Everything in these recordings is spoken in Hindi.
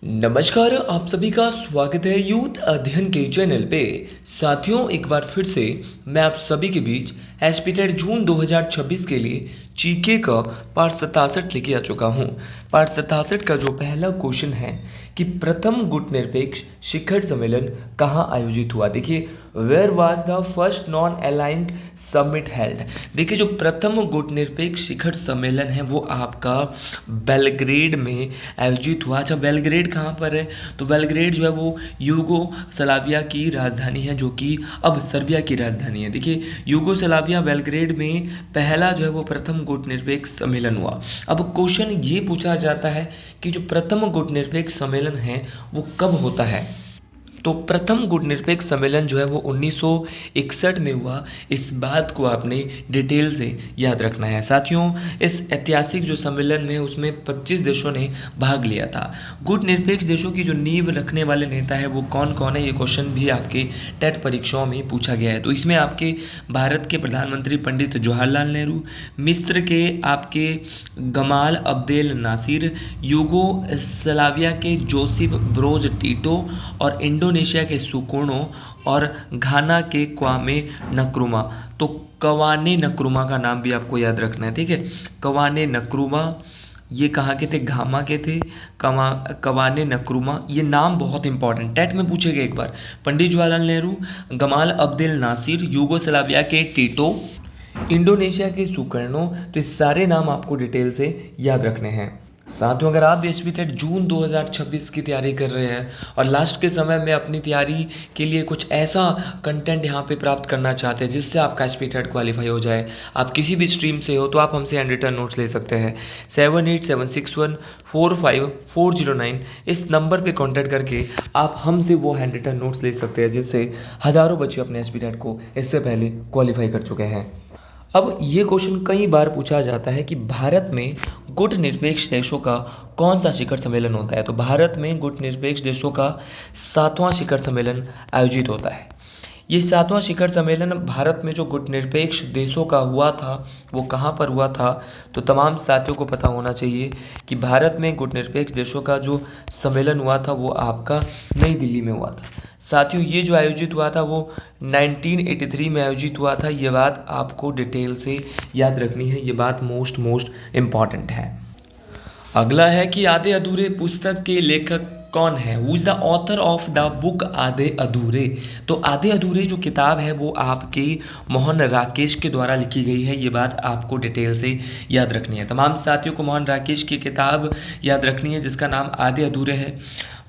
नमस्कार, आप सभी का स्वागत है यूथ अध्ययन के चैनल पे। साथियों, एक बार फिर से मैं आप सभी के बीच एसपीटेट जून 2026 के लिए जीके का पाठ 67 लेके आ चुका हूँ। पाठ 67 का जो पहला क्वेश्चन है कि प्रथम गुटनिरपेक्ष शिखर सम्मेलन कहाँ आयोजित हुआ। देखिए, where was the first non aligned summit held. देखिए, जो प्रथम गुटनिरपेक्ष शिखर सम्मेलन है वो आपका बेलग्रेड में आयोजित हुआ। अच्छा, बेलग्रेड कहाँ पर है? तो बेलग्रेड जो है वो यूगोस्लाविया की राजधानी है, जो कि अब सर्बिया की राजधानी है। देखिए, यूगोस्लाविया बेलग्रेड में पहला जो है वो प्रथम गुटनिरपेक्ष सम्मेलन हुआ। अब क्वेश्चन ये पूछा जाता है कि जो प्रथम गुटनिरपेक्ष सम्मेलन है वो कब होता है। तो प्रथम गुटनिरपेक्ष सम्मेलन जो है वो 1961 में हुआ। इस बात को आपने डिटेल से याद रखना है। साथियों, इस ऐतिहासिक जो सम्मेलन में उसमें 25 देशों ने भाग लिया था। गुटनिरपेक्ष देशों की जो नींव रखने वाले नेता है वो कौन कौन है, ये क्वेश्चन भी आपके टेट परीक्षाओं में पूछा गया है। तो इसमें आपके भारत के प्रधानमंत्री पंडित जवाहरलाल नेहरू, मिस्र के आपके गमाल अब्देल नासिर, यूगोस्लाविया के जोसेफ ब्रोज टीटो और इंडोनेशिया के सुकर्णो और घाना के क्वामे नक्रुमा। तो क्वामे नक्रुमा का नाम भी आपको याद रखना है, ठीक है। क्वामे नक्रुमा ये कहाँ के थे? घामा के थे। क्वामे नक्रुमा ये नाम बहुत इंपॉर्टेंट, टेट में पूछे गए एक बार। Pandit Jawaharlal Nehru, Gamal Abdel Nasser, Yugoslavia के टीटो, इंडोनेशिया के सुकर्णो। तो इस सारे नाम आपको डिटेल से याद रखने हैं। साथियों, अगर आप भी एसपीटेट जून 2026 की तैयारी कर रहे हैं और लास्ट के समय में अपनी तैयारी के लिए कुछ ऐसा कंटेंट यहाँ पे प्राप्त करना चाहते हैं जिससे आपका एसपीटेट क्वालिफाई हो जाए, आप किसी भी स्ट्रीम से हो, तो आप हमसे हैंड रिटन नोट्स ले सकते हैं। 7876145409 इस नंबर पे कांटेक्ट करके आप हमसे वो हैंड रिटन नोट्स ले सकते हैं, जिससे हज़ारों बच्चे अपने एसपीटेट को इससे पहले क्वालिफाई कर चुके हैं। अब ये क्वेश्चन कई बार पूछा जाता है कि भारत में गुटनिरपेक्ष देशों का कौन सा शिखर सम्मेलन होता है। तो भारत में गुटनिरपेक्ष देशों का 7वां शिखर सम्मेलन आयोजित होता है। ये 7वां शिखर सम्मेलन भारत में जो गुटनिरपेक्ष देशों का हुआ था वो कहाँ पर हुआ था। तो तमाम साथियों को पता होना चाहिए कि भारत में गुटनिरपेक्ष देशों का जो सम्मेलन हुआ था वो आपका नई दिल्ली में हुआ था। साथियों, ये जो आयोजित हुआ था वो 1983 में आयोजित हुआ था। ये बात आपको डिटेल से याद रखनी है, ये बात मोस्ट इम्पॉर्टेंट है। अगला है कि आधे अधूरे पुस्तक के लेखक कौन है? Who is the author of the book आधे अधूरे। तो आधे अधूरे जो किताब है वो आपके मोहन राकेश के द्वारा लिखी गई है। ये बात आपको डिटेल से याद रखनी है। तमाम साथियों को मोहन राकेश की किताब याद रखनी है जिसका नाम आधे अधूरे है।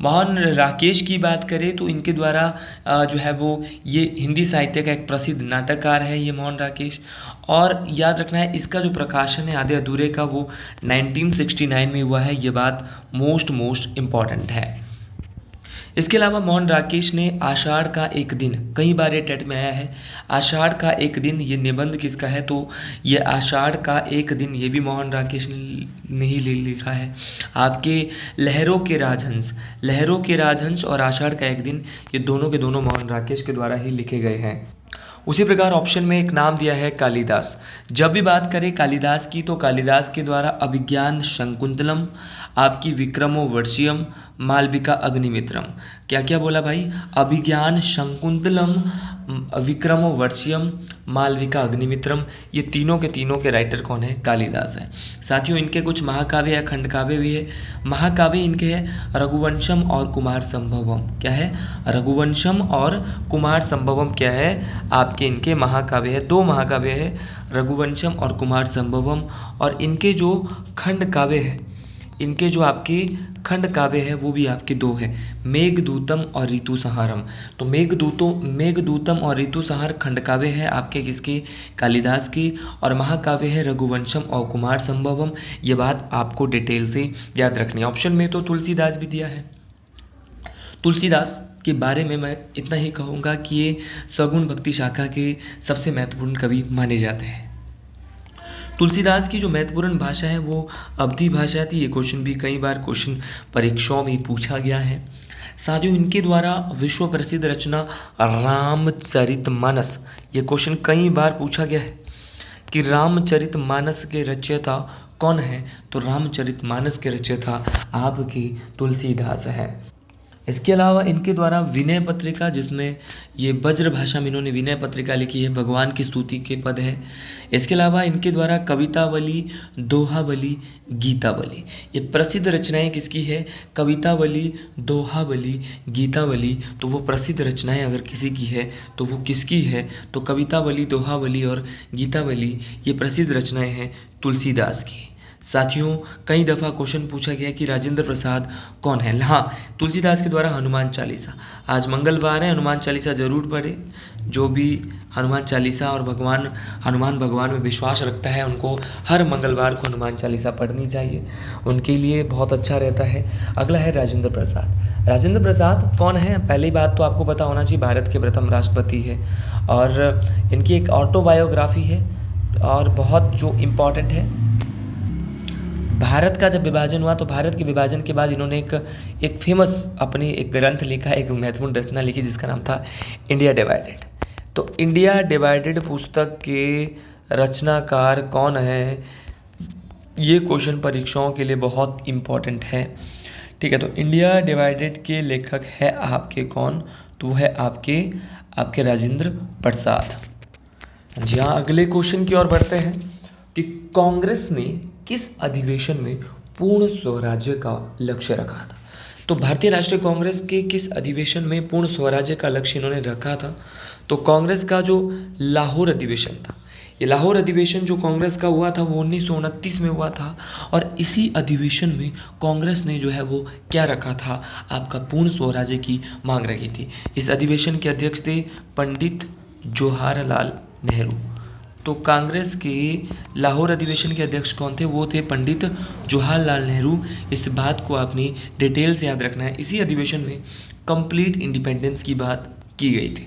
मोहन राकेश की बात करें तो इनके द्वारा जो है वो ये हिंदी साहित्य का एक प्रसिद्ध नाटककार है ये मोहन राकेश। और याद रखना है इसका जो प्रकाशन है आधे अधूरे का वो 1969 में हुआ है। ये बात मोस्ट इम्पॉर्टेंट है। इसके अलावा मोहन राकेश ने आषाढ़ का एक दिन, कई बार ये टेट में आया है, आषाढ़ का एक दिन, ये निबंध किसका है? तो ये आषाढ़ का एक दिन ये भी मोहन राकेश ने ही लिखा है। आपके लहरों के राजहंस और आषाढ़ का एक दिन, ये दोनों के दोनों मोहन राकेश के द्वारा ही लिखे गए हैं। उसी प्रकार ऑप्शन में एक नाम दिया है कालिदास। जब भी बात करें कालिदास की तो कालिदास के द्वारा अभिज्ञान शकुंतलम, आपकी विक्रमोर्वशीयम, मालविका अग्निमित्रम। क्या क्या बोला भाई? अभिज्ञान शकुंतलम, विक्रमोर्वशीयम, मालविका अग्निमित्रम। ये तीनों के राइटर कौन है? कालिदास है। साथियों, इनके कुछ महाकाव्य या खंडकाव्य भी है। महाकाव्य इनके हैं रघुवंशम और कुमार संभवम। क्या है? रघुवंशम और कुमार संभवम क्या है? आपके इनके महाकाव्य है। 2 महाकाव्य है, रघुवंशम और कुमार संभवम। और इनके जो खंड काव्य है, इनके जो आपके खंड काव्य है वो भी आपके 2 है, मेघदूतम और ऋतुसंहारम। तो मेघदूतम और ऋतुसंहार खंड काव्य है आपके किसके? कालिदास के। और महाकाव्य है रघुवंशम और कुमार संभवम। ये बात आपको डिटेल से याद रखनी है। ऑप्शन में तो तुलसीदास भी दिया है। तुलसीदास के बारे में मैं इतना ही कहूँगा कि ये सगुण भक्ति शाखा के सबसे महत्वपूर्ण कवि माने जाते हैं। तुलसीदास की जो महत्वपूर्ण भाषा है वो अवधी भाषा थी। ये क्वेश्चन भी कई बार क्वेश्चन परीक्षाओं में पूछा गया है। साथियों, इनके द्वारा विश्व प्रसिद्ध रचना रामचरितमानस, ये क्वेश्चन कई बार पूछा गया है कि रामचरितमानस के रचयिता कौन है? तो रामचरितमानस के रचयिता आपके तुलसीदास है। इसके अलावा इनके द्वारा विनय पत्रिका, जिसमें ये ब्रज भाषा में इन्होंने विनय पत्रिका लिखी है, भगवान की स्तुति के पद है। इसके अलावा इनके द्वारा कवितावली, दोहावली, गीतावली, ये प्रसिद्ध रचनाएं किसकी है? कवितावली, दोहावली, गीतावली। तो वो प्रसिद्ध रचनाएं अगर किसी की है तो वो किसकी है? तो कवितावली, दोहावली और गीतावली ये प्रसिद्ध रचनाएं हैं तुलसीदास की। साथियों, कई दफ़ा क्वेश्चन पूछा गया कि राजेंद्र प्रसाद कौन है? हाँ, तुलसीदास के द्वारा हनुमान चालीसा, आज मंगलवार है, हनुमान चालीसा जरूर पढ़े। जो भी हनुमान चालीसा और हनुमान भगवान में विश्वास रखता है उनको हर मंगलवार को हनुमान चालीसा पढ़नी चाहिए, उनके लिए बहुत अच्छा रहता है। अगला है राजेंद्र प्रसाद। राजेंद्र प्रसाद कौन है? पहली बात तो आपको पता होना चाहिए, भारत के प्रथम राष्ट्रपति है और इनकी एक ऑटोबायोग्राफी है और बहुत जो इम्पॉर्टेंट है। भारत का जब विभाजन हुआ तो भारत के विभाजन के बाद इन्होंने एक फेमस अपनी एक ग्रंथ लिखा, एक महत्वपूर्ण रचना लिखी जिसका नाम था इंडिया डिवाइडेड। तो इंडिया डिवाइडेड पुस्तक के रचनाकार कौन है? ये क्वेश्चन परीक्षाओं के लिए बहुत इम्पोर्टेंट है। ठीक है, तो इंडिया डिवाइडेड के लेखक है आपके कौन? तो है आपके राजेंद्र प्रसाद। जी हाँ, अगले क्वेश्चन की ओर बढ़ते हैं कि कांग्रेस ने किस अधिवेशन में पूर्ण स्वराज्य का लक्ष्य रखा था? तो भारतीय राष्ट्रीय कांग्रेस के किस अधिवेशन में पूर्ण स्वराज्य का लक्ष्य इन्होंने रखा था? तो कांग्रेस का जो लाहौर अधिवेशन था, ये लाहौर अधिवेशन जो कांग्रेस का हुआ था वो 1929 में हुआ था और इसी अधिवेशन में कांग्रेस ने जो है वो क्या रखा था? आपका पूर्ण स्वराज्य की मांग रखी थी। इस अधिवेशन के अध्यक्ष थे पंडित जवाहरलाल नेहरू। तो कांग्रेस के लाहौर अधिवेशन के अध्यक्ष कौन थे? वो थे पंडित जवाहरलाल नेहरू। इस बात को आपने डिटेल से याद रखना है। इसी अधिवेशन में कंप्लीट इंडिपेंडेंस की बात की गई थी।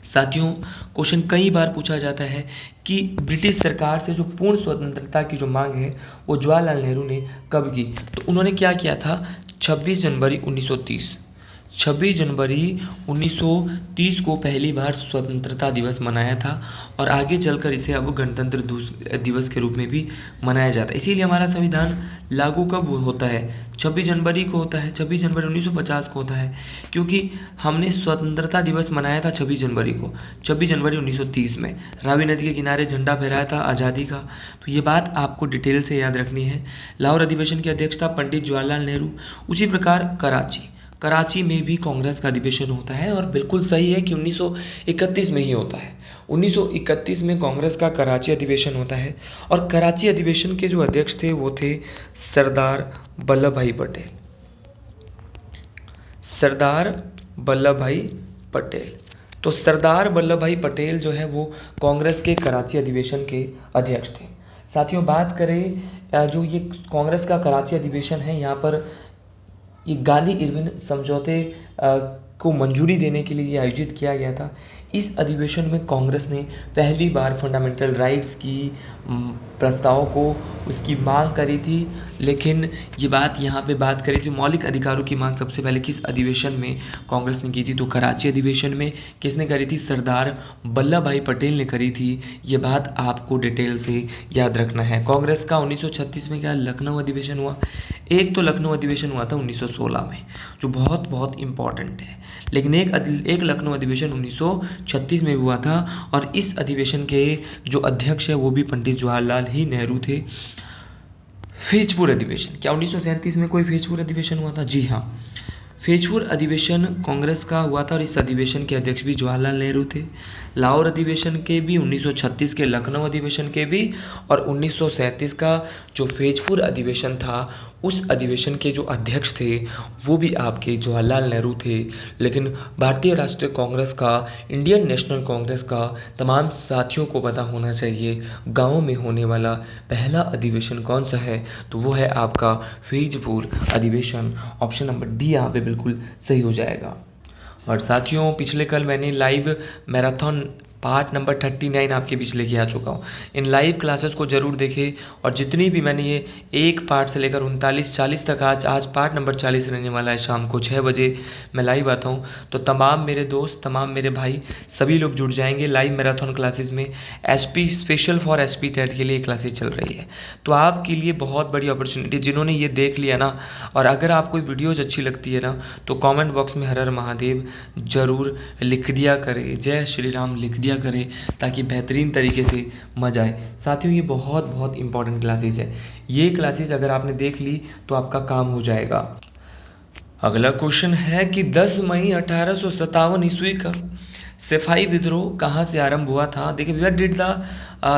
साथियों, क्वेश्चन कई बार पूछा जाता है कि ब्रिटिश सरकार से जो पूर्ण स्वतंत्रता की जो मांग है वो जवाहरलाल नेहरू ने कब की? तो उन्होंने क्या किया था? 26 जनवरी 1930 1930 को पहली बार स्वतंत्रता दिवस मनाया था और आगे चलकर इसे अब गणतंत्र दिवस के रूप में भी मनाया जाता है। इसीलिए हमारा संविधान लागू कब होता है? 26 जनवरी को होता है। 26 जनवरी 1950 को होता है, क्योंकि हमने स्वतंत्रता दिवस मनाया था 26 जनवरी को, 26 जनवरी 1930 में रावी नदी के किनारे झंडा फहराया था आज़ादी का। तो ये बात आपको डिटेल से याद रखनी है। लाहौर अधिवेशन के अध्यक्ष था पंडित जवाहरलाल नेहरू। उसी प्रकार कराची में भी कांग्रेस का अधिवेशन होता है और बिल्कुल सही है कि 1931 में ही होता है। 1931 में कांग्रेस का कराची अधिवेशन होता है और कराची अधिवेशन के जो अध्यक्ष थे वो थे सरदार वल्लभ भाई पटेल। सरदार वल्लभ भाई पटेल। तो सरदार वल्लभ भाई पटेल जो है वो कांग्रेस के कराची अधिवेशन के अध्यक्ष थे। साथियों, बात करें जो ये कांग्रेस का कराची अधिवेशन है, यहाँ पर ये गांधी इरविन समझौते को मंजूरी देने के लिए आयोजित किया गया था। इस अधिवेशन में कांग्रेस ने पहली बार फंडामेंटल राइट्स की प्रस्ताव को उसकी मांग करी थी। लेकिन ये बात यहाँ पे बात करी थी, मौलिक अधिकारों की मांग सबसे पहले किस अधिवेशन में कांग्रेस ने की थी? तो कराची अधिवेशन में। किसने करी थी? सरदार वल्लभ भाई पटेल ने करी थी। ये बात आपको डिटेल से याद रखना है। कांग्रेस का 1936 में क्या लखनऊ अधिवेशन हुआ? एक तो लखनऊ अधिवेशन हुआ था 1916 में, जो बहुत बहुत इम्पॉर्टेंट है, लेकिन एक लखनऊ अधिवेशन 1936 में हुआ था और इस अधिवेशन के जो अध्यक्ष है वो भी पंडित जवाहरलाल ही नेहरू थे। फैजपुर अधिवेशन, क्या 1937 में कोई फैजपुर अधिवेशन हुआ था? जी हाँ, फैजपुर अधिवेशन कांग्रेस का हुआ था और इस अधिवेशन के अध्यक्ष भी जवाहरलाल नेहरू थे। लाहौर अधिवेशन के भी, 1936 के लखनऊ अधिवेशन के भी और 1937 का जो फैजपुर अधिवेशन था उस अधिवेशन के जो अध्यक्ष थे वो भी आपके जवाहरलाल नेहरू थे। लेकिन भारतीय राष्ट्रीय कांग्रेस का, इंडियन नेशनल कांग्रेस का तमाम साथियों को पता होना चाहिए गाँव में होने वाला पहला अधिवेशन कौन सा है? तो वो है आपका फैजपुर अधिवेशन। ऑप्शन नंबर डी यहाँ पे बिल्कुल सही हो जाएगा। और साथियों, पिछले कल मैंने लाइव मैराथन पार्ट नंबर 39 आपके बीच लेके आ चुका हूँ। इन लाइव क्लासेस को ज़रूर देखें, और जितनी भी मैंने ये एक पार्ट से लेकर 39-40 तक, आज पार्ट नंबर 40 रहने वाला है। शाम को 6 बजे मैं लाइव आता हूँ, तो तमाम मेरे दोस्त, तमाम मेरे भाई, सभी लोग जुड़ जाएंगे लाइव मैराथन क्लासेस में। SP special for SP TET के लिए क्लासेस चल रही है, तो आपके लिए बहुत बड़ी अपॉर्चुनिटी। जिन्होंने ये देख लिया ना, और अगर आपको वीडियोज़ अच्छी लगती है ना, तो कमेंट बॉक्स में हर हर महादेव ज़रूर लिख दिया करे, जय श्री राम लिख दिया करे, ताकि बेहतरीन तरीके से मजा आए। साथियों, ये बहुत बहुत इंपॉर्टेंट क्लासेस है। ये क्लासेस अगर आपने देख ली तो आपका काम हो जाएगा। अगला क्वेश्चन है कि 10 मई 1857 ईस्वी का सिपाही विद्रोह कहाँ से आरंभ हुआ था? देखिए, वेयर डिड द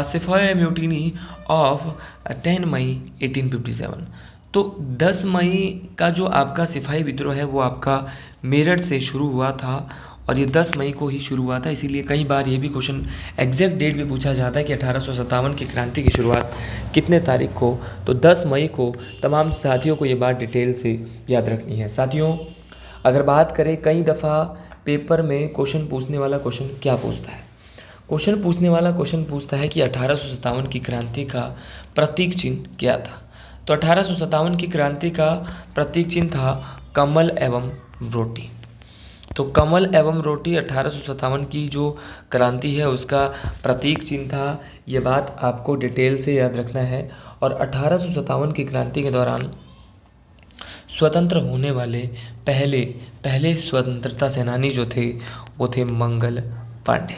सिपाही म्यूटिनी ऑफ 10 मई 1857। तो 10 मई का जो आपका सिपाही विद्रोह है वो आपका मेरठ से शुरू हुआ था, और ये 10 मई को ही शुरू हुआ था। इसीलिए कई बार ये भी क्वेश्चन एग्जैक्ट डेट भी पूछा जाता है कि 1857 की क्रांति की शुरुआत कितने तारीख को, तो 10 मई को। तमाम साथियों को ये बात डिटेल से याद रखनी है। साथियों, अगर बात करें, कई दफ़ा पेपर में क्वेश्चन पूछने वाला क्वेश्चन क्या पूछता है? क्वेश्चन पूछने वाला क्वेश्चन पूछता है कि 1857 की क्रांति का प्रतीक चिन्ह क्या था? तो 1857 की क्रांति का प्रतीक चिन्ह था कमल एवं रोटी। तो कमल एवं रोटी 1857 की जो क्रांति है उसका प्रतीक चिन्ह था। ये बात आपको डिटेल से याद रखना है। और 1857 की क्रांति के दौरान स्वतंत्र होने वाले पहले स्वतंत्रता सेनानी जो थे वो थे मंगल पांडे,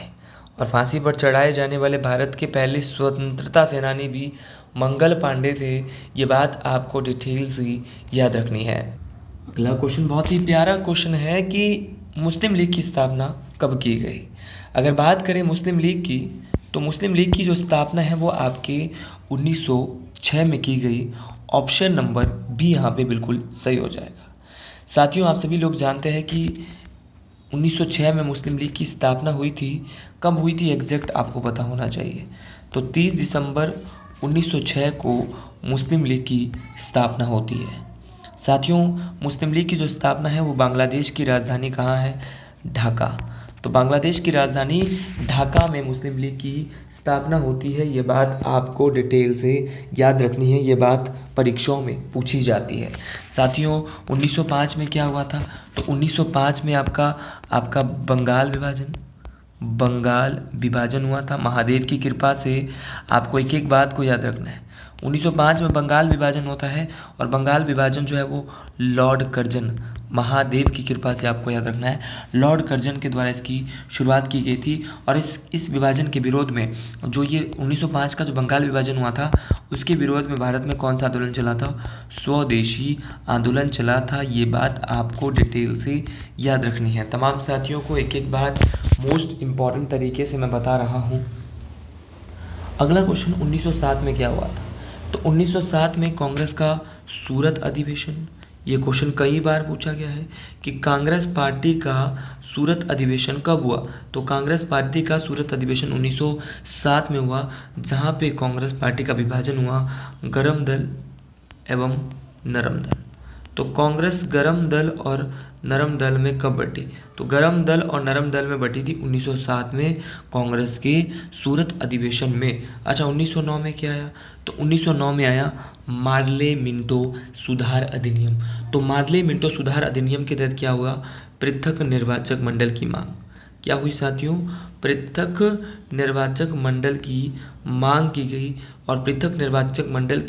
और फांसी पर चढ़ाए जाने वाले भारत के पहले स्वतंत्रता सेनानी भी मंगल पांडे थे। ये बात आपको डिटेल से याद रखनी है। अगला क्वेश्चन बहुत ही प्यारा क्वेश्चन है कि मुस्लिम लीग की स्थापना कब की गई? अगर बात करें मुस्लिम लीग की, तो मुस्लिम लीग की जो स्थापना है वो आपके 1906 में की गई। ऑप्शन नंबर बी यहाँ पे बिल्कुल सही हो जाएगा। साथियों, आप सभी लोग जानते हैं कि 1906 में मुस्लिम लीग की स्थापना हुई थी। कब हुई थी एग्जैक्ट आपको पता होना चाहिए। तो 30 दिसंबर 1906 को मुस्लिम लीग की स्थापना होती है। साथियों, मुस्लिम लीग की जो स्थापना है वो बांग्लादेश की राजधानी कहाँ है? ढाका। तो बांग्लादेश की राजधानी ढाका में मुस्लिम लीग की स्थापना होती है। ये बात आपको डिटेल से याद रखनी है, ये बात परीक्षाओं में पूछी जाती है। साथियों, 1905 में क्या हुआ था? तो 1905 में आपका बंगाल विभाजन हुआ था। महादेव की कृपा से आपको एक एक बात को याद रखना है। 1905 में बंगाल विभाजन होता है, और बंगाल विभाजन जो है वो लॉर्ड कर्जन, महादेव की कृपा से आपको याद रखना है, लॉर्ड कर्जन के द्वारा इसकी शुरुआत की गई थी। और इस विभाजन के विरोध में, जो ये 1905 का जो बंगाल विभाजन हुआ था उसके विरोध में भारत में कौन सा आंदोलन चला था? स्वदेशी आंदोलन चला था। ये बात आपको डिटेल से याद रखनी है। तमाम साथियों को एक एक बात मोस्ट इम्पॉर्टेंट तरीके से मैं बता रहा हूँ। अगला क्वेश्चन 1907 में क्या हुआ था? तो 1907 में कांग्रेस का सूरत अधिवेशन। ये क्वेश्चन कई बार पूछा गया है कि कांग्रेस पार्टी का सूरत अधिवेशन कब हुआ? तो कांग्रेस पार्टी का सूरत अधिवेशन 1907 में हुआ, जहाँ पे कांग्रेस पार्टी का विभाजन हुआ गरम दल एवं नरम दल। तो कांग्रेस गरम दल और नरम दल में कब बटी? तो गरम दल और नरम दल में बटी थी 1907 में कांग्रेस के सूरत अधिवेशन में। अच्छा, 1909 में क्या आया? तो 1909 में आया मार्ले मिंटो सुधार अधिनियम। तो मार्ले मिंटो सुधार अधिनियम के तहत क्या हुआ? पृथक निर्वाचक मंडल की मांग क्या हुई साथियों? पृथक निर्वाचक मंडल की मांग की गई। और पृथक निर्वाचक मंडल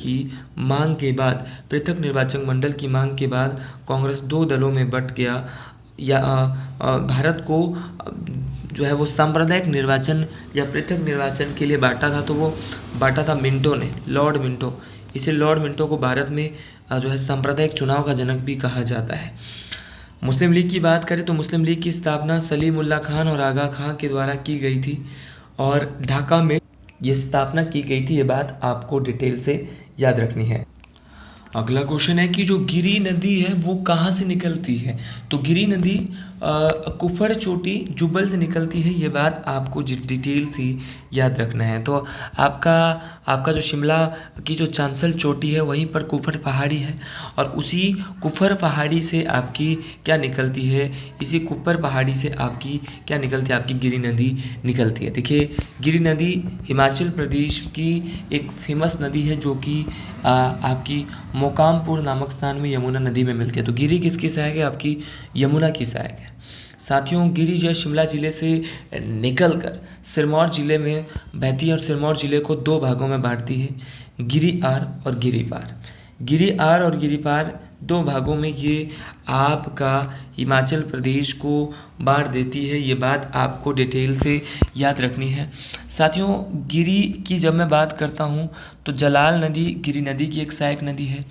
की मांग के बाद कांग्रेस दो दलों में बंट गया, या भारत को जो है वो सांप्रदायिक निर्वाचन या पृथक निर्वाचन के लिए बांटा था। तो वो बांटा था मिंटो ने, लॉर्ड मिंटो। इसे लॉर्ड मिंटो को भारत में जो है सांप्रदायिक चुनाव का जनक भी कहा जाता है। मुस्लिम लीग की बात करें तो मुस्लिम लीग की स्थापना सलीमुल्लाह खान और आगा खां के द्वारा की गई थी, और ढाका में ये स्थापना की गई थी। ये बात आपको डिटेल से याद रखनी है। अगला क्वेश्चन है कि जो गिरी नदी है वो कहाँ से निकलती है? तो गिरी नदी कुफर चोटी जुब्बल से निकलती है, ये बात आपको डिटेल से याद रखना है। तो आपका जो शिमला की जो चांसल चोटी है वहीं पर कुफर पहाड़ी है, और उसी कुफर पहाड़ी से आपकी क्या निकलती है, इसी कुफर पहाड़ी से आपकी क्या निकलती है, आपकी गिरि नदी निकलती है। देखिए, गिरि नदी हिमाचल प्रदेश की एक फेमस नदी है जो कि आपकी मोकामपुर नामक स्थान में यमुना नदी में मिलती है। तो गिरि किसकी सहायक है, आपकी यमुना की सहायक है। साथियों, गिरि जो है शिमला ज़िले से निकलकर सिरमौर ज़िले में बहती है और सिरमौर ज़िले को दो भागों में बांटती है, गिरि आर और गिरि पार। गिरि आर और गिरि पार दो भागों में ये आपका हिमाचल प्रदेश को बांट देती है, ये बात आपको डिटेल से याद रखनी है। साथियों, गिरि की जब मैं बात करता हूँ तो जलाल नदी गिरि नदी की एक सहायक नदी है,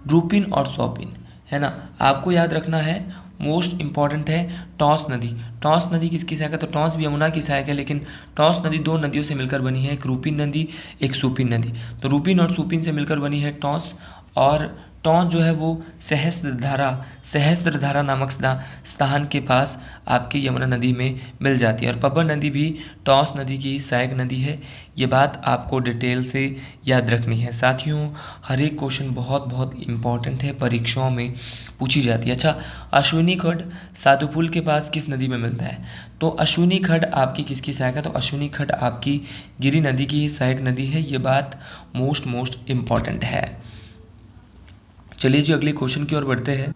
रूपिन और सौपिन, है ना, आपको याद रखना है। मोस्ट इम्पॉर्टेंट है टॉस नदी। टॉस नदी किसकी सहायक है, तो टॉस भी यमुना की सहायक है, लेकिन टॉस नदी दो नदियों से मिलकर बनी है, एक रूपिन नदी एक सुपिन नदी। तो रूपिन और सुपिन से मिलकर बनी है टॉस, और टॉस जो है वो सहस्त्रधारा नामक स्थान के पास आपकी यमुना नदी में मिल जाती है। और पब्बर नदी भी टॉस नदी की सहायक नदी है, ये बात आपको डिटेल से याद रखनी है। साथियों, हर एक क्वेश्चन बहुत बहुत इम्पॉर्टेंट है, परीक्षाओं में पूछी जाती है। अच्छा, अश्विनी खड्ड साधुपुल के पास किस नदी में मिलता है, तो अश्विनी खड्ड आपकी किसकी सहायक है, तो अश्विनी खड्ड आपकी गिरि नदी की सहायक नदी है, ये बात मोस्ट इम्पॉर्टेंट है। चलिए जी, अगले क्वेश्चन की ओर बढ़ते हैं।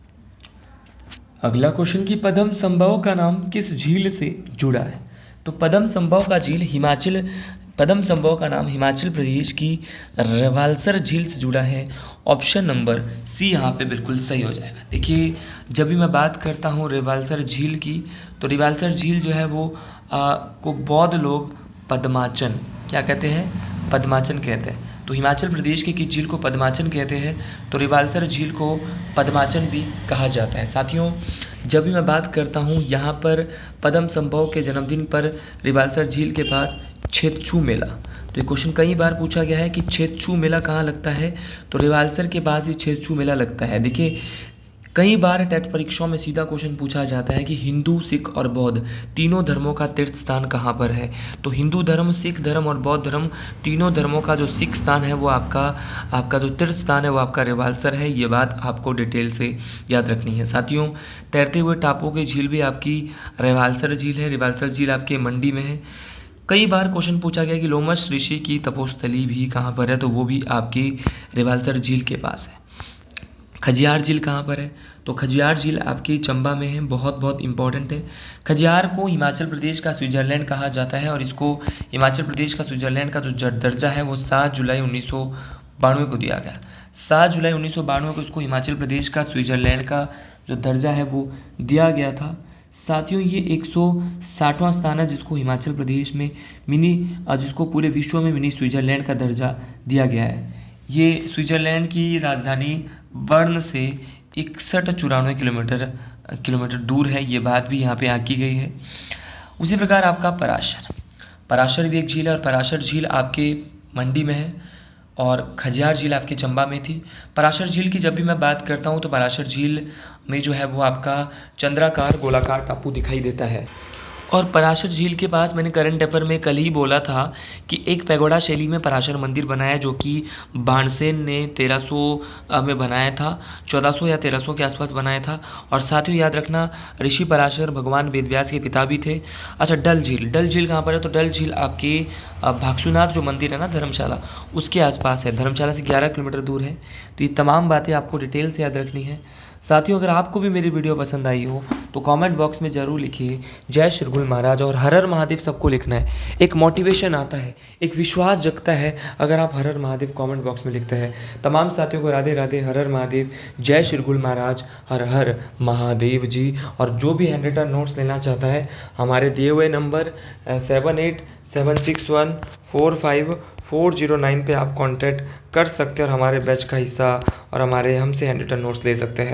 अगला क्वेश्चन कि पद्म संभव का नाम किस झील से जुड़ा है, तो पद्म संभव का नाम हिमाचल प्रदेश की रेवालसर झील से जुड़ा है। ऑप्शन नंबर सी यहाँ पे बिल्कुल सही हो जाएगा। देखिए, जब भी मैं बात करता हूँ रेवालसर झील की, तो रेवालसर झील जो है वो को बौद्ध लोग पद्माचन क्या कहते हैं, पद्माचन कहते हैं। तो हिमाचल प्रदेश की किस झील को पद्माचन कहते हैं, तो रेवालसर झील को पद्माचन भी कहा जाता है। साथियों, जब भी मैं बात करता हूँ यहाँ पर पद्म संभव के जन्मदिन पर रेवालसर झील के पास छेदछू मेला, तो ये क्वेश्चन कई बार पूछा गया है कि छेदछू मेला कहाँ लगता है, तो रेवालसर के पास ही छेदछू मेला लगता है। देखिए, कई बार टेट परीक्षाओं में सीधा क्वेश्चन पूछा जाता है कि हिंदू, सिख और बौद्ध तीनों धर्मों का तीर्थ स्थान कहाँ पर है, तो हिंदू धर्म, सिख धर्म और बौद्ध धर्म तीनों धर्मों का जो सिख स्थान है वो आपका जो तीर्थ स्थान है वो आपका रेवालसर है, ये बात आपको डिटेल से याद रखनी है। साथियों, तैरते हुए टापुओं की झील भी आपकी रेवालसर झील है, रेवालसर झील आपके मंडी में है। कई बार क्वेश्चन पूछा गया कि लोमश ऋषि की तपोस्थली भी कहाँ पर है, तो वो भी आपकी रेवालसर झील के पास है। खजियार झील कहाँ पर है, तो खजियार झील आपकी चंबा में है, बहुत इंपॉर्टेंट है। खजियार को हिमाचल प्रदेश का स्विट्ज़रलैंड कहा जाता है, और इसको हिमाचल प्रदेश का स्विट्ज़रलैंड का जो दर्जा है वो 7 जुलाई 1992 को दिया गया। 7 जुलाई 1992 को इसको हिमाचल प्रदेश का स्विट्ज़रलैंड का जो दर्जा है वो दिया गया था। साथियों, ये 160वां स्थान है जिसको हिमाचल प्रदेश में जिसको पूरे विश्व में मिनी स्विट्ज़रलैंड का दर्जा दिया गया है। ये स्विट्ज़रलैंड की राजधानी बर्न से 6194 किलोमीटर दूर है, ये बात भी यहाँ पे आकी गई है। उसी प्रकार आपका पराशर भी एक झील है, और पराशर झील आपके मंडी में है, और खजियार झील आपके चंबा में थी। पराशर झील की जब भी मैं बात करता हूँ तो पराशर झील में जो है वो आपका चंद्राकार गोलाकार टापू दिखाई देता है। और पराशर झील के पास मैंने करंट अफेयर में कल ही बोला था कि एक पैगोडा शैली में पराशर मंदिर बनाया जो कि बाणसेन ने 1300 में बनाया था, 1400 या 1300 के आसपास बनाया था। और साथ ही याद रखना, ऋषि पराशर भगवान वेदव्यास के पिता भी थे। अच्छा, डल झील कहाँ पर है, तो डल झील आपके भागसूनाथ जो मंदिर है ना धर्मशाला, उसके आसपास है, धर्मशाला से 11 किलोमीटर दूर है। तो ये तमाम बातें आपको डिटेल से याद रखनी है। साथियों, अगर आपको भी मेरी वीडियो पसंद आई हो तो कमेंट बॉक्स में ज़रूर लिखिए जय श्री गुल महाराज और हर हर महादेव सबको लिखना है। एक मोटिवेशन आता है, एक विश्वास जगता है अगर आप हर हर महादेव कमेंट बॉक्स में लिखते हैं। तमाम साथियों को राधे राधे, हर हर महादेव, जय श्री गुल महाराज, हर हर महादेव जी। और जो भी हैंड रिटन नोट्स लेना चाहता है हमारे दिए हुए नंबर 7876145409 पे आप कांटेक्ट कर सकते हैं और हमारे बैच का हिस्सा और हमसे हैंड रिटन नोट्स ले सकते हैं।